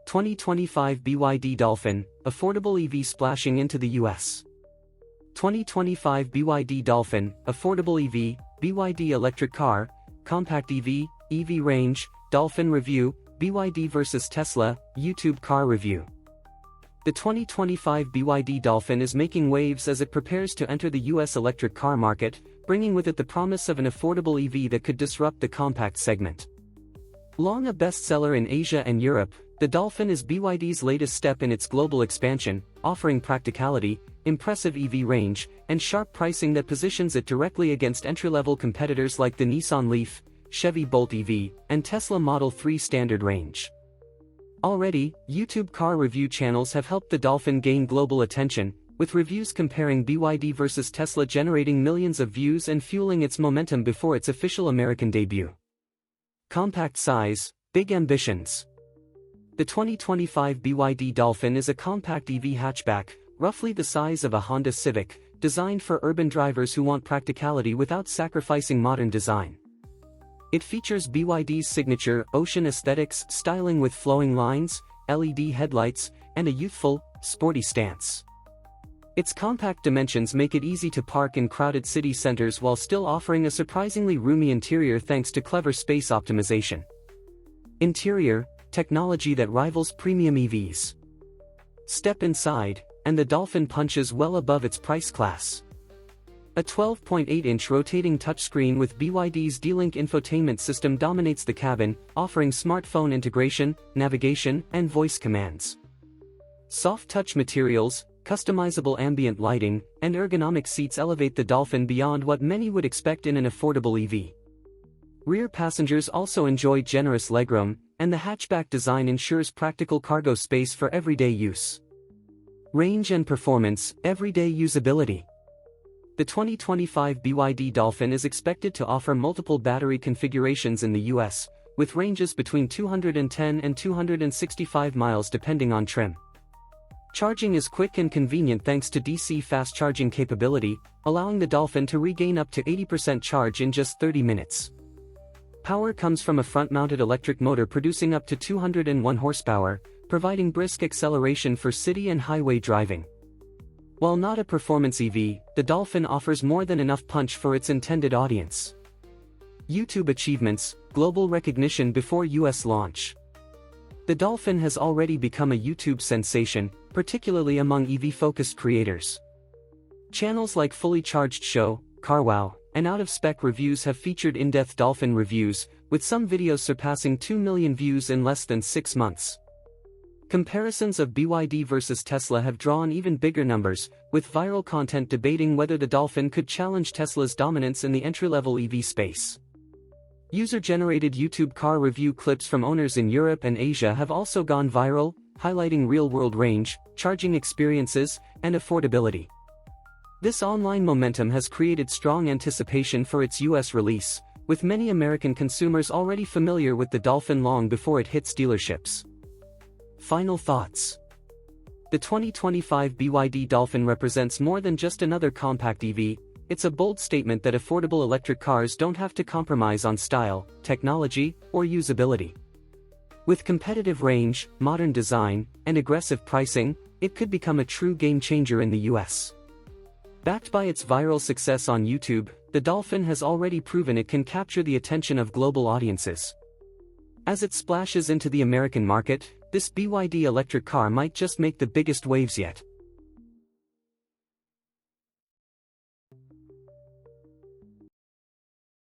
2025 BYD Dolphin, affordable EV splashing into the US. 2025 BYD Dolphin, affordable EV, BYD electric car, compact EV, EV range, Dolphin review, BYD vs Tesla, YouTube car review. The 2025 BYD Dolphin is making waves as it prepares to enter the US electric car market, bringing with it the promise of an affordable EV that could disrupt the compact segment. Long a bestseller in Asia and Europe, the Dolphin is BYD's latest step in its global expansion, offering practicality, impressive EV range, and sharp pricing that positions it directly against entry-level competitors like the Nissan Leaf, Chevy Bolt EV, and Tesla Model 3 standard range. Already, YouTube car review channels have helped the Dolphin gain global attention, with reviews comparing BYD versus Tesla generating millions of views and fueling its momentum before its official American debut. Compact size, big ambitions. The 2025 BYD Dolphin is a compact EV hatchback, roughly the size of a Honda Civic, designed for urban drivers who want practicality without sacrificing modern design. It features BYD's signature ocean aesthetics, styling with flowing lines, LED headlights, and a youthful, sporty stance. Its compact dimensions make it easy to park in crowded city centers while still offering a surprisingly roomy interior thanks to clever space optimization. Interior, technology that rivals premium EVs. Step inside, and the Dolphin punches well above its price class. A 12.8-inch rotating touchscreen with BYD's D-Link infotainment system dominates the cabin, offering smartphone integration, navigation, and voice commands. Soft touch materials, customizable ambient lighting, and ergonomic seats elevate the Dolphin beyond what many would expect in an affordable EV. Rear passengers also enjoy generous legroom, and the hatchback design ensures practical cargo space for everyday use. Range and performance, everyday usability. The 2025 BYD Dolphin is expected to offer multiple battery configurations in the US, with ranges between 210 and 265 miles depending on trim. Charging is quick and convenient thanks to DC fast charging capability, allowing the Dolphin to regain up to 80% charge in just 30 minutes. Power comes from a front-mounted electric motor producing up to 201 horsepower, providing brisk acceleration for city and highway driving. While not a performance EV, the Dolphin offers more than enough punch for its intended audience. YouTube achievements, global recognition before US launch. The Dolphin has already become a YouTube sensation, particularly among EV-focused creators. Channels like Fully Charged Show, CarWow, and out-of-spec reviews have featured in-depth Dolphin reviews, with some videos surpassing 2 million views in less than 6 months. Comparisons of BYD versus Tesla have drawn even bigger numbers, with viral content debating whether the Dolphin could challenge Tesla's dominance in the entry-level EV space. User-generated YouTube car review clips from owners in Europe and Asia have also gone viral, highlighting real-world range, charging experiences, and affordability. This online momentum has created strong anticipation for its US release, with many American consumers already familiar with the Dolphin long before it hits dealerships. Final thoughts. The 2025 BYD Dolphin represents more than just another compact EV, it's a bold statement that affordable electric cars don't have to compromise on style, technology, or usability. With competitive range, modern design, and aggressive pricing, it could become a true game-changer in the US. Backed by its viral success on YouTube, the Dolphin has already proven it can capture the attention of global audiences. As it splashes into the American market, this BYD electric car might just make the biggest waves yet.